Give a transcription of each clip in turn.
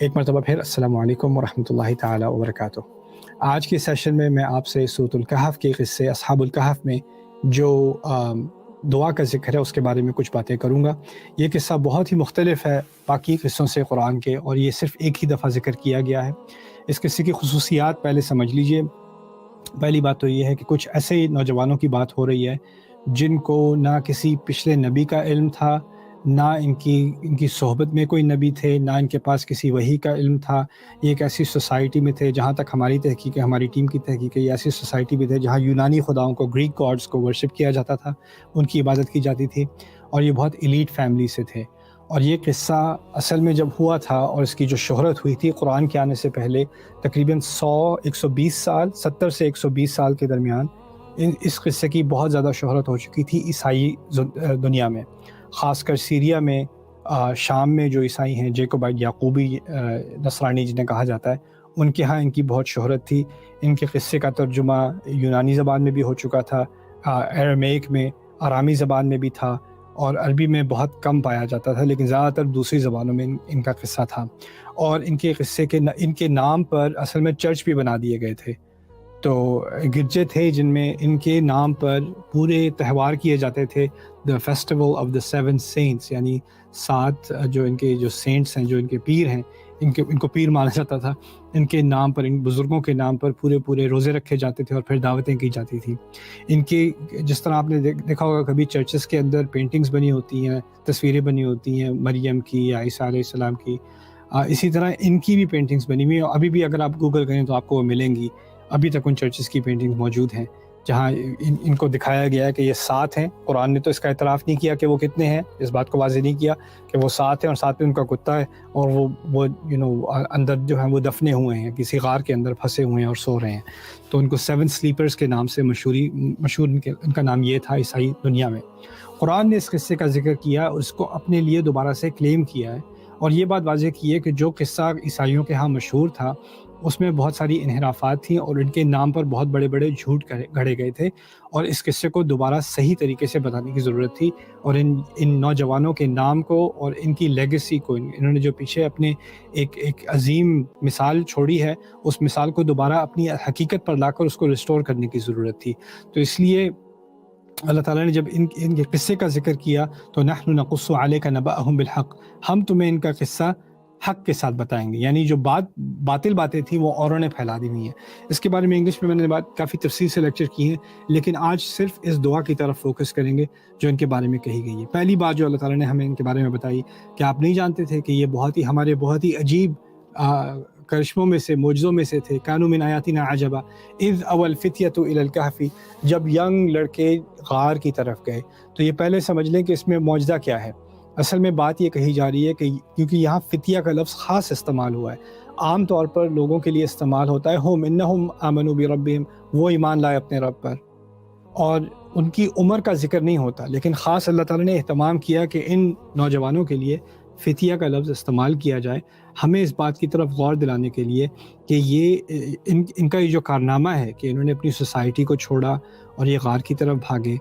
ایک مرتبہ پھر السلام علیکم ورحمۃ اللہ تعالی وبرکاتہ۔ آج کے سیشن میں میں آپ سے سورۃ الکہف کے قصے اصحاب الکہف میں جو دعا کا ذکر ہے اس کے بارے میں کچھ باتیں کروں گا۔ یہ قصہ بہت ہی مختلف ہے باقی قصوں سے قرآن کے، اور یہ صرف ایک ہی دفعہ ذکر کیا گیا ہے۔ اس قصے کی خصوصیات پہلے سمجھ لیجئے۔ پہلی بات تو یہ ہے کہ کچھ ایسے نوجوانوں کی بات ہو رہی ہے جن کو نہ کسی پچھلے نبی کا علم تھا، نہ ان کی صحبت میں کوئی نبی تھے، نہ ان کے پاس کسی وحی کا علم تھا۔ یہ ایک ایسی سوسائٹی میں تھے، جہاں تک ہماری تحقیق ہے، ہماری ٹیم کی تحقیق ہے، یہ ایسی سوسائٹی میں تھے جہاں یونانی خداؤں کو، گریک گاڈز کو ورشپ کیا جاتا تھا، ان کی عبادت کی جاتی تھی، اور یہ بہت ایلیٹ فیملی سے تھے۔ اور یہ قصہ اصل میں جب ہوا تھا اور اس کی جو شہرت ہوئی تھی قرآن کے آنے سے پہلے تقریباً 120 سال، 70 سے 120 سال کے درمیان اس قصے کی بہت زیادہ شہرت ہو چکی تھی عیسائی دنیا میں، خاص کر سیریا میں، شام میں جو عیسائی ہیں، جیکوبائٹ یعقوبی نصرانی جنہیں کہا جاتا ہے، ان کے ہاں ان کی بہت شہرت تھی۔ ان کے قصے کا ترجمہ یونانی زبان میں بھی ہو چکا تھا، ایرمیک میں، آرامی زبان میں بھی تھا، اور عربی میں بہت کم پایا جاتا تھا، لیکن زیادہ تر دوسری زبانوں میں ان کا قصہ تھا۔ اور ان کے قصے کے ان کے نام پر اصل میں چرچ بھی بنا دیے گئے تھے۔ تو گرجے تھے جن میں ان کے نام پر پورے تہوار کیے جاتے تھے، دا فیسٹیول آف دا 7 سینٹس، یعنی 7 جو ان کے جو سینٹس ہیں، جو ان کے پیر ہیں، ان کو پیر مانا جاتا تھا، ان کے نام پر، ان بزرگوں کے نام پر پورے روزے رکھے جاتے تھے اور پھر دعوتیں کی جاتی تھیں۔ ان کے جس طرح آپ نے دیکھا ہوگا کبھی چرچز کے اندر پینٹنگز بنی ہوتی ہیں، تصویریں بنی ہوتی ہیں مریم کی یا عیسیٰ علیہ السلام کی، اسی طرح ان کی بھی پینٹنگز بنی ہوئی ہیں، ابھی بھی اگر آپ گوگل کریں تو آپ کو وہ ملیں گی۔ ابھی تک ان چرچز کی پینٹنگ موجود ہیں جہاں ان کو دکھایا گیا ہے کہ یہ 7 ہیں۔ قرآن نے تو اس کا اعتراف نہیں کیا کہ وہ کتنے ہیں، اس بات کو واضح نہیں کیا کہ وہ 7 ہیں، اور ساتھ میں ان کا کتا ہے، اور وہ اندر جو ہیں وہ دفنے ہوئے ہیں، کسی غار کے اندر پھنسے ہوئے ہیں اور سو رہے ہیں۔ تو ان کو 7 سلیپرز کے نام سے مشہور ان کا نام یہ تھا عیسائی دنیا میں۔ قرآن نے اس قصے کا ذکر کیا، اس کو اپنے لیے دوبارہ سے کلیم کیا ہے، اور یہ بات واضح کی ہے کہ جو قصہ عیسائیوں کے ہاں مشہور تھا اس میں بہت ساری انحرافات تھیں، اور ان کے نام پر بہت بڑے جھوٹ گھڑے گئے تھے، اور اس قصے کو دوبارہ صحیح طریقے سے بتانے کی ضرورت تھی، اور ان نوجوانوں کے نام کو اور ان کی لیگیسی کو، انہوں نے جو پیچھے اپنے ایک عظیم مثال چھوڑی ہے، اس مثال کو دوبارہ اپنی حقیقت پر لا کر اس کو ریسٹور کرنے کی ضرورت تھی۔ تو اس لیے اللہ تعالیٰ نے جب ان کے قصے کا ذکر کیا تو نحن نقص علیک نبأہم بالحق، ہم تمہیں ان کا قصہ حق کے ساتھ بتائیں گے، یعنی جو باطل باتیں تھیں وہ اوروں نے پھیلا دی ہوئی ہیں۔ اس کے بارے میں انگلش میں نے بات کافی تفصیل سے لیکچر کی ہے، لیکن آج صرف اس دعا کی طرف فوکس کریں گے جو ان کے بارے میں کہی گئی ہے۔ پہلی بات جو اللہ تعالیٰ نے ہمیں ان کے بارے میں بتائی کہ آپ نہیں جانتے تھے کہ یہ ہمارے بہت ہی عجیب کرشموں میں سے، معجزوں میں سے تھے۔ کانوا من آیاتنا عجبا اذ اوى الفتية الى الكهف، جب ینگ لڑکے غار کی طرف گئے۔ تو یہ پہلے سمجھ لیں کہ اس میں معجزہ کیا ہے۔ اصل میں بات یہ کہی جا رہی ہے کہ کیونکہ یہاں فتیہ کا لفظ خاص استعمال ہوا ہے، عام طور پر لوگوں کے لیے استعمال ہوتا ہے ہم انہم آمنوا بربہم، وہ ایمان لائے اپنے رب پر، اور ان کی عمر کا ذکر نہیں ہوتا، لیکن خاص اللہ تعالیٰ نے اہتمام کیا کہ ان نوجوانوں کے لیے فتیہ کا لفظ استعمال کیا جائے، ہمیں اس بات کی طرف غور دلانے کے لیے کہ یہ ان کا یہ جو کارنامہ ہے کہ انہوں نے اپنی سوسائٹی کو چھوڑا اور یہ غار کی طرف بھاگے،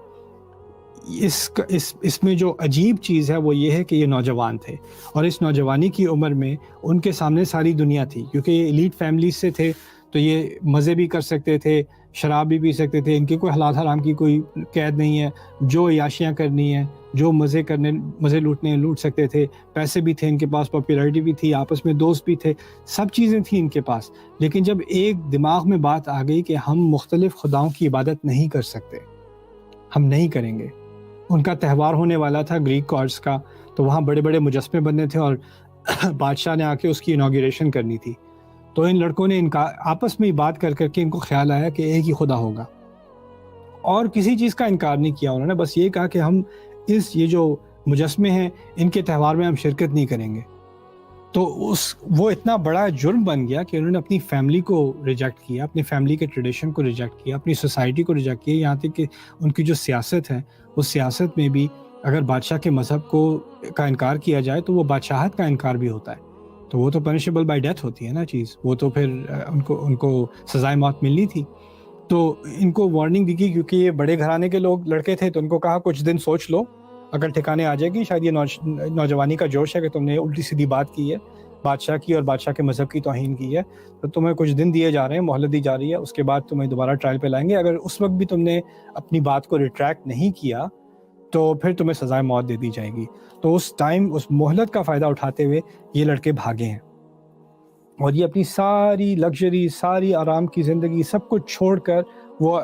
اس میں جو عجیب چیز ہے وہ یہ ہے کہ یہ نوجوان تھے، اور اس نوجوانی کی عمر میں ان کے سامنے ساری دنیا تھی، کیونکہ یہ ایلیٹ فیملیز سے تھے تو یہ مزے بھی کر سکتے تھے، شراب بھی پی سکتے تھے، ان کی کوئی حلال حرام کی کوئی قید نہیں ہے، جو عیاشیاں کرنی ہیں، جو مزے لوٹنے لوٹ سکتے تھے، پیسے بھی تھے ان کے پاس، پاپولیرٹی بھی تھی، آپس میں دوست بھی تھے، سب چیزیں تھیں ان کے پاس۔ لیکن جب ایک دماغ میں بات آ گئی کہ ہم مختلف خداؤں کی عبادت نہیں کر سکتے، ہم نہیں کریں گے۔ ان کا تہوار ہونے والا تھا گریک گاڈز کا، تو وہاں بڑے بڑے مجسمے بننے تھے اور بادشاہ نے آ کے اس کی انوگریشن کرنی تھی۔ تو ان لڑکوں نے آپس میں بات کر کے ان کو خیال آیا کہ ایک ہی خدا ہوگا، اور کسی چیز کا انکار نہیں کیا انہوں نے، بس یہ کہا کہ ہم یہ جو مجسمے ہیں ان کے تہوار میں ہم شرکت نہیں کریں گے۔ تو وہ اتنا بڑا جرم بن گیا کہ انہوں نے اپنی فیملی کو ریجیکٹ کیا، اپنی فیملی کے ٹریڈیشن کو ریجیکٹ کیا، اپنی سوسائٹی کو ریجیکٹ کیا، یہاں تک کہ ان کی جو سیاست ہے اس سیاست میں بھی اگر بادشاہ کے مذہب کا انکار کیا جائے تو وہ بادشاہت کا انکار بھی ہوتا ہے، تو وہ تو پنشیبل بائی ڈیتھ ہوتی ہے نا چیز، وہ تو پھر ان کو سزائے موت ملنی تھی۔ تو ان کو وارننگ دی گئی، کیونکہ یہ بڑے گھرانے کے لڑکے تھے، تو ان کو کہا کچھ دن سوچ لو، اگر ٹھکانے آ جائے گی، شاید یہ نوجوانی کا جوش ہے کہ تم نے الٹی سیدھی بات کی ہے، بادشاہ کی اور بادشاہ کے مذہب کی توہین کی ہے، تو تمہیں کچھ دن دیے جا رہے ہیں، مہلت دی جا رہی ہے، اس کے بعد تمہیں دوبارہ ٹرائل پہ لائیں گے، اگر اس وقت بھی تم نے اپنی بات کو ریٹریکٹ نہیں کیا تو پھر تمہیں سزائے موت دے دی جائے گی۔ تو اس ٹائم اس مہلت کا فائدہ اٹھاتے ہوئے یہ لڑکے بھاگے ہیں، اور یہ اپنی ساری لگژری، ساری آرام کی زندگی، سب کچھ چھوڑ کر وہ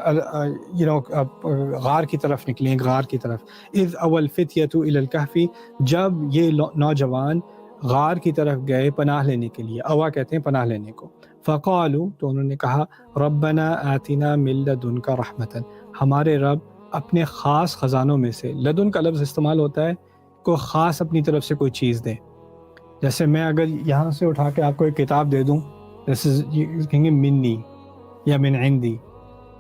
غار کی طرف نکلے، غار کی طرف۔ اذ اول فتیۃ الی الکہف، جب یہ نوجوان غار کی طرف گئے پناہ لینے کے لیے، اوا کہتے ہیں پناہ لینے کو۔ فقالوا، تو انہوں نے کہا، ربنا آتنا من لدنک رحمۃ، ہمارے رب اپنے خاص خزانوں میں سے، لدن کا لفظ استعمال ہوتا ہے کوئی خاص اپنی طرف سے کوئی چیز دے۔ جیسے میں اگر یہاں سے اٹھا کے آپ کو ایک کتاب دے دوں، جیسے کہیں گے منی یا من عندی،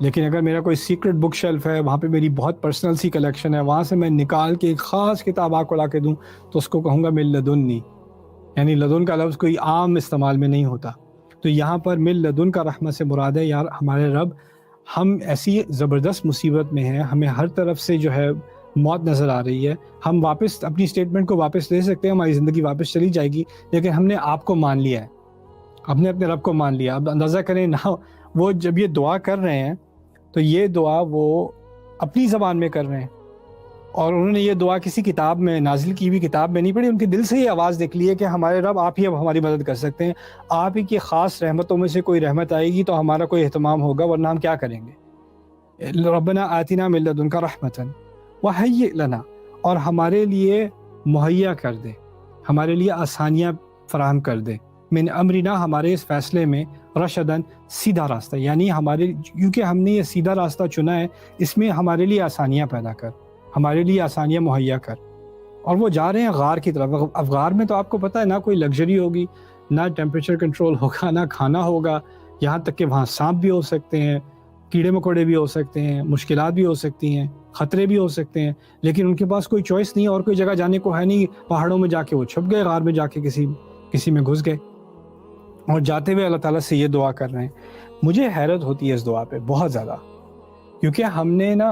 لیکن اگر میرا کوئی سیکرٹ بک شیلف ہے، وہاں پہ میری بہت پرسنل سی کلیکشن ہے، وہاں سے میں نکال کے ایک خاص کتاب آپ کو لا کے دوں تو اس کو کہوں گا من لدنی، یعنی لدن کا لفظ کوئی عام استعمال میں نہیں ہوتا۔ تو یہاں پر من لدن کا رحمت سے مراد ہے یار ہمارے رب، ہم ایسی زبردست مصیبت میں ہیں، ہمیں ہر طرف سے جو ہے موت نظر آ رہی ہے، ہم واپس اپنی اسٹیٹمنٹ کو واپس لے سکتے ہیں، ہماری زندگی واپس چلی جائے گی، لیکن ہم نے آپ کو مان لیا ہے، ہم نے اپنے رب کو مان لیا۔ اب اندازہ کریں نا، وہ جب یہ دعا کر رہے ہیں تو یہ دعا وہ اپنی زبان میں کر رہے ہیں، اور انہوں نے یہ دعا کسی کتاب میں، نازل کی ہوئی کتاب میں نہیں پڑھی، ان کے دل سے یہ آواز نکلی ہے کہ ہمارے رب آپ ہی اب ہماری مدد کر سکتے ہیں، آپ ہی کی خاص رحمتوں میں سے کوئی رحمت آئے گی تو ہمارا کوئی اہتمام ہوگا، ورنہ ہم کیا کریں گے۔ ربنا آتنا من لدنک رحمۃ وہیئ لنا، اور ہمارے لیے مہیا کر دے، ہمارے لیے آسانیاں فراہم کر دے، من امرنا، ہمارے اس فیصلے میں، رشدن، سیدھا راستہ، یعنی ہمارے، کیونکہ ہم نے یہ سیدھا راستہ چنا ہے، اس میں ہمارے لیے آسانیاں پیدا کر، ہمارے لیے آسانیاں مہیا کر۔ اور وہ جا رہے ہیں غار کی طرف۔ اب غار میں تو آپ کو پتہ ہے نہ کوئی لگژری ہوگی، نہ ٹیمپریچر کنٹرول ہوگا، نہ کھانا ہوگا، یہاں تک کہ وہاں سانپ بھی ہو سکتے ہیں، کیڑے مکوڑے بھی ہو سکتے ہیں، مشکلات بھی ہو سکتی ہیں، خطرے بھی ہو سکتے ہیں، لیکن ان کے پاس کوئی چوائس نہیں، اور کوئی جگہ جانے کو ہے نہیں، پہاڑوں میں جا کے وہ چھپ گئے، غار میں جا کے کسی میں گھس گئے، اور جاتے ہوئے اللہ تعالیٰ سے یہ دعا کر رہے ہیں۔ مجھے حیرت ہوتی ہے اس دعا پہ بہت زیادہ، کیونکہ ہم نے نا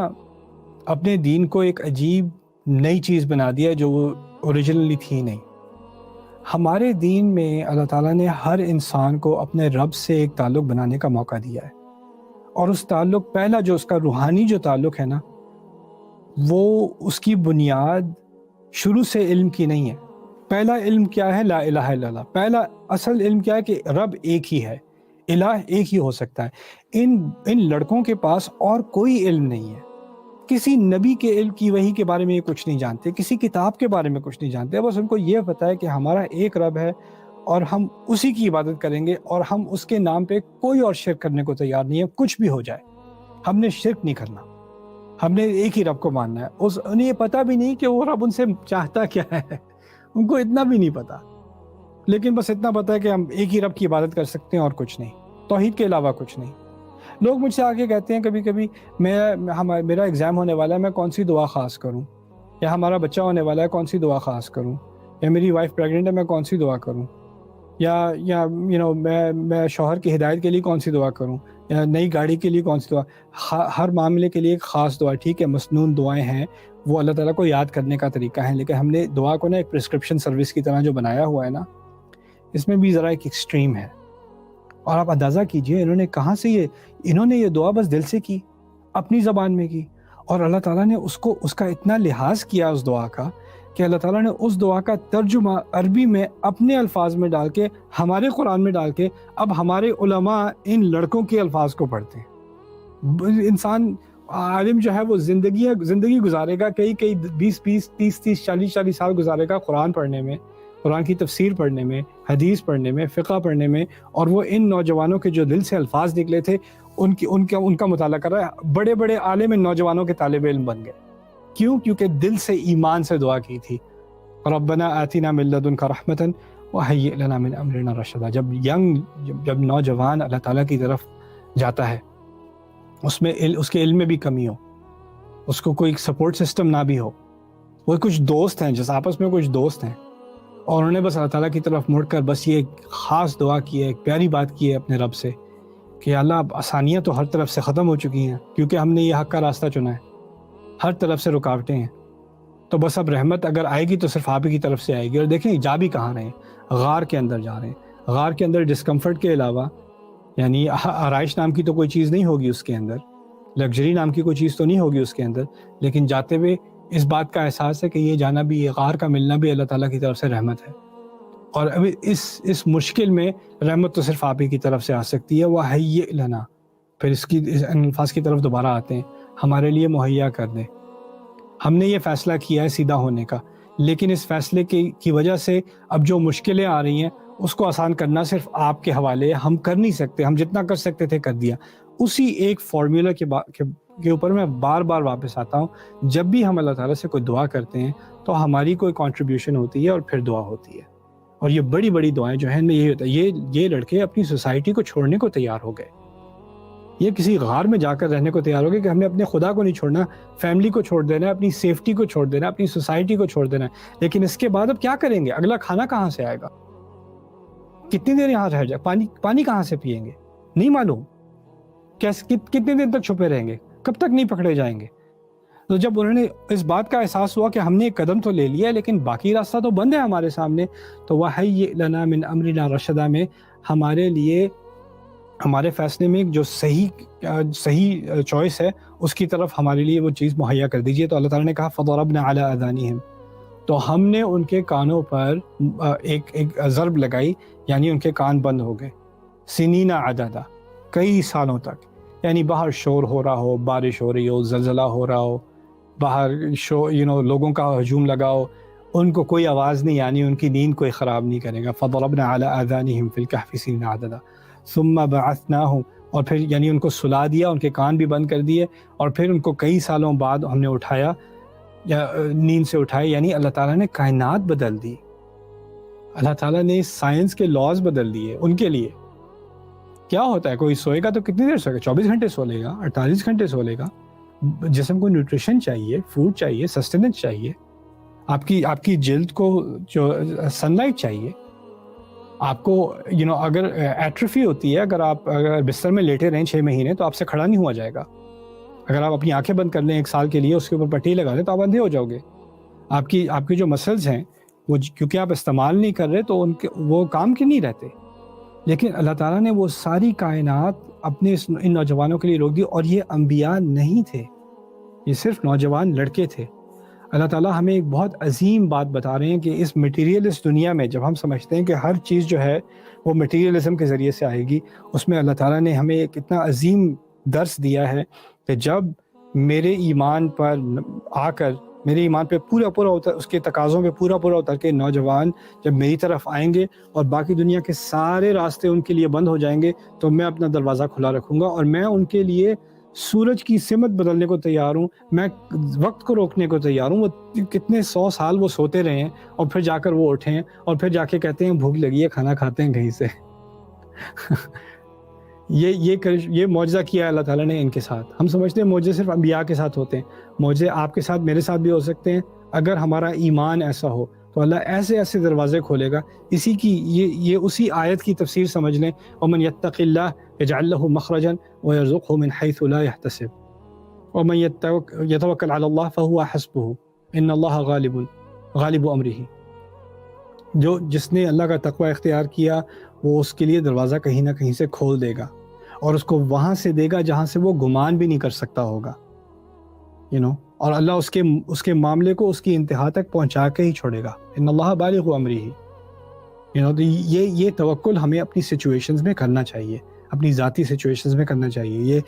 اپنے دین کو ایک عجیب نئی چیز بنا دیا جو وہ اوریجنلی تھی نہیں۔ ہمارے دین میں اللہ تعالیٰ نے ہر انسان کو اپنے رب سے ایک تعلق بنانے کا موقع دیا ہے، اور اس تعلق، پہلا جو اس کا روحانی جو تعلق ہے نا، وہ اس کی بنیاد شروع سے علم کی نہیں ہے۔ پہلا علم کیا ہے؟ لا الہ الا اللہ۔ پہلا اصل علم کیا ہے کہ رب ایک ہی ہے، الہ ایک ہی ہو سکتا ہے۔ ان لڑکوں کے پاس اور کوئی علم نہیں ہے، کسی نبی کے علم کی وحی کے بارے میں یہ کچھ نہیں جانتے، کسی کتاب کے بارے میں کچھ نہیں جانتے، بس ان کو یہ پتہ ہے کہ ہمارا ایک رب ہے اور ہم اسی کی عبادت کریں گے، اور ہم اس کے نام پہ کوئی اور شرک کرنے کو تیار نہیں ہے، کچھ بھی ہو جائے ہم نے شرک نہیں کرنا، ہم نے ایک ہی رب کو ماننا ہے۔ انہیں یہ پتہ بھی نہیں کہ وہ رب ان سے چاہتا کیا ہے، ان کو اتنا بھی نہیں پتا، لیکن بس اتنا پتا ہے کہ ہم ایک ہی رب کی عبادت کر سکتے ہیں اور کچھ نہیں، توحید کے علاوہ کچھ نہیں۔ لوگ مجھ سے آگے کہتے ہیں کبھی کبھی، میرا ایگزام ہونے والا ہے، میں کون سی دعا خاص کروں، یا ہمارا بچہ ہونے والا ہے، کون سی دعا خاص کروں، یا میری وائف پریگننٹ ہے، میں کون سی دعا کروں، یا میں شوہر کی ہدایت کے لیے کون سی دعا کروں، یا نئی گاڑی کے لیے کون سی دعا۔ ہر معاملے کے لیے ایک خاص دعا، ٹھیک ہے، مسنون دعائیں ہیں، وہ اللہ تعالیٰ کو یاد کرنے کا طریقہ ہے، لیکن ہم نے دعا کو نا ایک پرسکرپشن سروس کی طرح جو بنایا ہوا ہے نا، اس میں بھی ذرا ایک ایکسٹریم ہے۔ اور آپ اندازہ کیجئے انہوں نے کہاں سے انہوں نے یہ دعا بس دل سے کی، اپنی زبان میں کی، اور اللہ تعالیٰ نے اس کا اتنا لحاظ کیا اس دعا کا کہ اللہ تعالیٰ نے اس دعا کا ترجمہ عربی میں اپنے الفاظ میں ڈال کے، ہمارے قرآن میں ڈال کے، اب ہمارے علماء ان لڑکوں کے الفاظ کو پڑھتے ہیں۔ انسان عالم جو ہے وہ زندگی گزارے گا، کئی 20 30 40 سال گزارے گا قرآن پڑھنے میں، قرآن کی تفسیر پڑھنے میں، حدیث پڑھنے میں، فقہ پڑھنے میں، اور وہ ان نوجوانوں کے جو دل سے الفاظ نکلے تھے ان کا مطالعہ کر رہا ہے۔ بڑے بڑے عالم ان نوجوانوں کے طالب علم بن گئے، کیوں؟ کیونکہ دل سے ایمان سے دعا کی تھی، ربنا آتنا من لدنک رحمۃ وہیئ لنا من امرنا رشدا۔ جب نوجوان اللہ تعالیٰ کی طرف جاتا ہے، اس کے علم میں بھی کمی ہو، اس کو کوئی سپورٹ سسٹم نہ بھی ہو، وہ کچھ دوست ہیں، جیسے آپس میں کچھ دوست ہیں، اور انہوں نے بس اللہ تعالیٰ کی طرف مڑ کر بس یہ ایک خاص دعا کی ہے، ایک پیاری بات کی ہے اپنے رب سے کہ اللہ اب آسانیاں تو ہر طرف سے ختم ہو چکی ہیں، کیونکہ ہم نے یہ حق کا راستہ چنا ہے، ہر طرف سے رکاوٹیں ہیں، تو بس اب رحمت اگر آئے گی تو صرف آپ ہی کی طرف سے آئے گی۔ اور دیکھیں جا بھی کہاں رہے ہیں، غار کے اندر جا رہے ہیں. غار کے اندر ڈسکمفرٹ کے علاوہ یعنی آرائش نام کی تو کوئی چیز نہیں ہوگی اس کے اندر, لگژری نام کی کوئی چیز تو نہیں ہوگی اس کے اندر, لیکن جاتے ہوئے اس بات کا احساس ہے کہ یہ جانا بھی, یہ غار کا ملنا بھی اللہ تعالیٰ کی طرف سے رحمت ہے. اور ابھی اس مشکل میں رحمت تو صرف آپ ہی کی طرف سے آ سکتی ہے. وَهَيِّئْ لَنَا, پھر اس الفاظ کی طرف دوبارہ آتے ہیں, ہمارے لیے مہیا کر دے. ہم نے یہ فیصلہ کیا ہے سیدھا ہونے کا, لیکن اس فیصلے کی وجہ سے اب جو مشکلیں آ رہی ہیں اس کو آسان کرنا صرف آپ کے حوالے ہے. ہم کر نہیں سکتے, ہم جتنا کر سکتے تھے کر دیا. اسی ایک فارمولا کے اوپر میں بار بار واپس آتا ہوں. جب بھی ہم اللہ تعالیٰ سے کوئی دعا کرتے ہیں تو ہماری کوئی کنٹریبیوشن ہوتی ہے اور پھر دعا ہوتی ہے. اور یہ بڑی بڑی دعائیں جو ہیں ان میں یہی ہوتا ہے, یہ لڑکے اپنی سوسائٹی کو چھوڑنے کو تیار ہو گئے. یہ کسی غار میں جا کر رہنے کو تیار ہو گئے کہ ہم نے اپنے خدا کو نہیں چھوڑنا, فیملی کو چھوڑ دینا ہے, اپنی سیفٹی کو چھوڑ دینا ہے, اپنی سوسائٹی کو چھوڑ دینا ہے. لیکن اس کے بعد اب کیا کریں گے؟ اگلا کھانا کہاں سے آئے گا؟ کتنی دیر یہاں رہ جائے, پانی کہاں سے پئیں گے نہیں معلوم. کتنے دن تک چھپے رہیں گے, کب تک نہیں پکڑے جائیں گے. تو جب انہوں نے اس بات کا احساس ہوا کہ ہم نے ایک قدم تو لے لیا ہے لیکن باقی راستہ تو بند ہے ہمارے سامنے, تو وَهَيِّئْ لَنَا مِنْ أَمْرِنَا رَشَدًا میں ہمارے لیے, ہمارے فیصلے میں جو صحیح چوائس ہے اس کی طرف ہمارے لیے وہ چیز مہیا کر دیجئے. تو اللہ تعالیٰ نے کہا فَضَرَبْنَا عَلَىٰ آذَانِهِمْ, تو ہم نے ان کے کانوں پر ایک ضرب لگائی, یعنی ان کے کان بند ہو گئے. سنین عددا, کئی سالوں تک. یعنی باہر شور ہو رہا ہو, بارش ہو رہی ہو, زلزلہ ہو رہا ہو, باہر لوگوں کا ہجوم لگاؤ, ان کو کوئی آواز نہیں آنی, ان کی نیند کوئی خراب نہیں کرے گا. فضربنا علی آذانہم فی الکہف سنین عددا ثم بعثناہم, اور پھر یعنی ان کو سلا دیا, ان کے کان بھی بند کر دیے, اور پھر ان کو کئی سالوں بعد ہم نے اٹھایا, یا نیند سے اٹھائے. یعنی اللہ تعالیٰ نے کائنات بدل دی, اللہ تعالیٰ نے سائنس کے لاز بدل دیے ان کے لیے. کیا ہوتا ہے, کوئی سوئے گا تو کتنی دیر سوئے گا؟ 24 گھنٹے سو لے گا, 48 گھنٹے سو لے گا. جسم کو نیوٹریشن چاہیے, فوڈ چاہیے, سسٹیننس چاہیے, آپ کی جلد کو جو سن لائٹ چاہیے. آپ کو اگر ایٹروفی ہوتی ہے, اگر بستر میں لیٹے رہیں 6 مہینے تو آپ سے کھڑا نہیں ہوا جائے گا. اگر آپ اپنی آنکھیں بند کر لیں 1 سال کے لیے, اس کے اوپر پٹی لگا لیں تو آپ اندھے ہو جاؤ گے. آپ کی جو مسلز ہیں وہ کیونکہ آپ استعمال نہیں کر رہے تو وہ کام کے نہیں رہتے. لیکن اللہ تعالیٰ نے وہ ساری کائنات اپنے ان نوجوانوں کے لیے روک دی. اور یہ انبیاء نہیں تھے, یہ صرف نوجوان لڑکے تھے. اللہ تعالیٰ ہمیں ایک بہت عظیم بات بتا رہے ہیں کہ اس مٹیریلسٹ دنیا میں جب ہم سمجھتے ہیں کہ ہر چیز جو ہے وہ مٹیریلزم کے ذریعے سے آئے گی, اس میں اللہ تعالیٰ نے ہمیں ایک اتنا عظیم درس دیا ہے کہ جب میرے ایمان پر آ کر, میرے ایمان پہ پورا اس کے تقاضوں پہ پورا اتر کے نوجوان جب میری طرف آئیں گے اور باقی دنیا کے سارے راستے ان کے لیے بند ہو جائیں گے, تو میں اپنا دروازہ کھلا رکھوں گا اور میں ان کے لیے سورج کی سمت بدلنے کو تیار ہوں, میں وقت کو روکنے کو تیار ہوں. وہ کتنے 100 سال وہ سوتے رہے ہیں اور پھر جا کر وہ اٹھیں اور پھر جا کے کہتے ہیں بھوک لگی ہے, کھانا کھاتے ہیں کہیں سے. یہ معجزہ کیا ہے اللہ تعالیٰ نے ان کے ساتھ. ہم سمجھتے ہیں معجزے صرف انبیاء کے ساتھ ہوتے ہیں, معجزے آپ کے ساتھ میرے ساتھ بھی ہو سکتے ہیں. اگر ہمارا ایمان ایسا ہو تو اللہ ایسے دروازے کھولے گا. یہ اسی آیت کی تفسیر سمجھ لیں, ومن یتق اللہ یجعل له مخرجا ويرزقه من حيث لا يحتسب ومن يتوکل علی اللہ فهو حسبه ان اللہ غالب امرہ. جس نے اللہ کا تقوی اختیار کیا وہ اس کے لیے دروازہ کہیں نہ کہیں سے کھول دے گا, اور اس کو وہاں سے دے گا جہاں سے وہ گمان بھی نہیں کر سکتا ہوگا. اور اللہ اس کے معاملے کو اس کی انتہا تک پہنچا کے ہی چھوڑے گا. ان اللہ بالغ امرہ. یہ توکل ہمیں اپنی سچویشنز میں کرنا چاہیے, اپنی ذاتی سچویشنز میں کرنا چاہیے.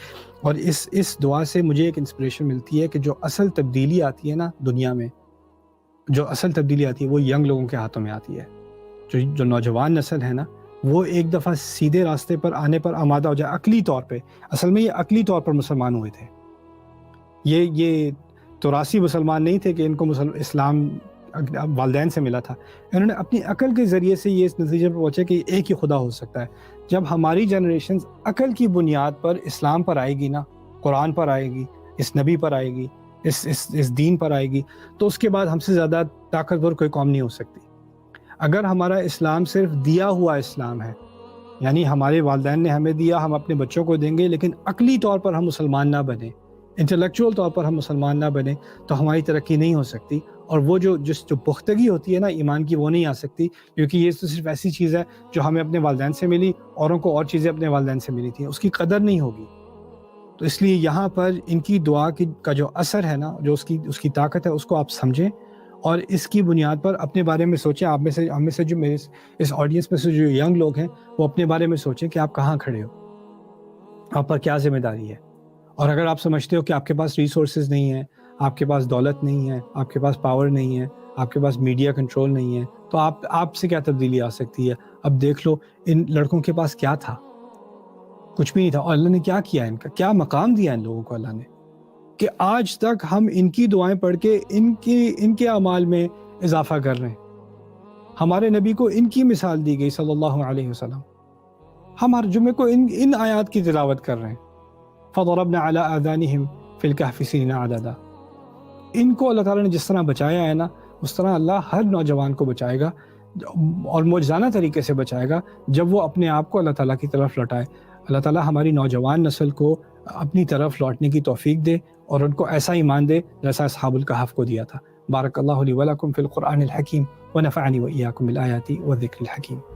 اور اس دعا سے مجھے ایک انسپریشن ملتی ہے کہ جو اصل تبدیلی آتی ہے نا دنیا میں, جو اصل تبدیلی آتی ہے وہ ینگ لوگوں کے ہاتھوں میں آتی ہے. جو نوجوان نسل ہے نا, وہ ایک دفعہ سیدھے راستے پر آنے پر آمادہ ہو جائے عقلی طور پہ. اصل میں یہ عقلی طور پر مسلمان ہوئے تھے. یہ توراسی مسلمان نہیں تھے کہ ان کو اسلام والدین سے ملا تھا. انہوں نے اپنی عقل کے ذریعے سے یہ اس نتیجے پر پہنچے کہ ایک ہی خدا ہو سکتا ہے. جب ہماری جنریشنز عقل کی بنیاد پر اسلام پر آئے گی نا, قرآن پر آئے گی, اس نبی پر آئے گی, اس دین پر آئے گی, تو اس کے بعد ہم سے زیادہ طاقتور کوئی قوم نہیں ہو سکتی. اگر ہمارا اسلام صرف دیا ہوا اسلام ہے, یعنی ہمارے والدین نے ہمیں دیا, ہم اپنے بچوں کو دیں گے, لیکن عقلی طور پر ہم مسلمان نہ بنیں, انٹلیکچوئل طور پر ہم مسلمان نہ بنیں, تو ہماری ترقی نہیں ہو سکتی. اور وہ جو پختگی ہوتی ہے نا ایمان کی، وہ نہیں آ سکتی، کیونکہ یہ تو صرف ایسی چیز ہے جو ہمیں اپنے والدین سے ملی، اوروں کو اور چیزیں اپنے والدین سے ملی تھیں، اس کی قدر نہیں ہوگی۔ تو اس لیے یہاں پر ان کی دعا کا جو اثر ہے نا، جو اس کی طاقت ہے، اس کو آپ سمجھیں اور اس کی بنیاد پر اپنے بارے میں سوچیں۔ آپ میں سے ہم میں سے جو میرے اس آڈینس میں سے جو ینگ لوگ ہیں، وہ اپنے بارے میں سوچیں کہ آپ کہاں کھڑے ہو، آپ پر کیا ذمہ داری ہے۔ اور اگر آپ سمجھتے ہو کہ آپ کے پاس ریسورسز نہیں ہیں، آپ کے پاس دولت نہیں ہے، آپ کے پاس پاور نہیں ہے، آپ کے پاس میڈیا کنٹرول نہیں ہے، تو آپ سے کیا تبدیلی آ سکتی ہے؟ اب دیکھ لو ان لڑکوں کے پاس کیا تھا، کچھ بھی نہیں تھا، اور اللہ نے کیا کیا، ان کا کیا مقام دیا ان لوگوں کو اللہ نے، کہ آج تک ہم ان کی دعائیں پڑھ کے ان کے اعمال میں اضافہ کر رہے ہیں۔ ہمارے نبی کو ان کی مثال دی گئی صلی اللہ علیہ وسلم، ہم ہر جمعے کو ان آیات کی تلاوت کر رہے ہیں۔ فضربنا على آذانهم في الكهف سنين عددا۔ ان کو اللہ تعالیٰ نے جس طرح بچایا ہے نا، اس طرح اللہ ہر نوجوان کو بچائے گا، اور معجزانہ طریقے سے بچائے گا جب وہ اپنے آپ کو اللہ تعالیٰ کی طرف لوٹائے۔ اللہ تعالیٰ ہماری نوجوان نسل کو اپنی طرف لوٹنے کی توفیق دے اور ان کو ایسا ایمان دے جیسا اصحاب الکہف کو دیا تھا۔ بارک اللہ لی ولکم فی القرآن الحکیم ونفعنی وإیاکم بالآیات والذکر الحکیم۔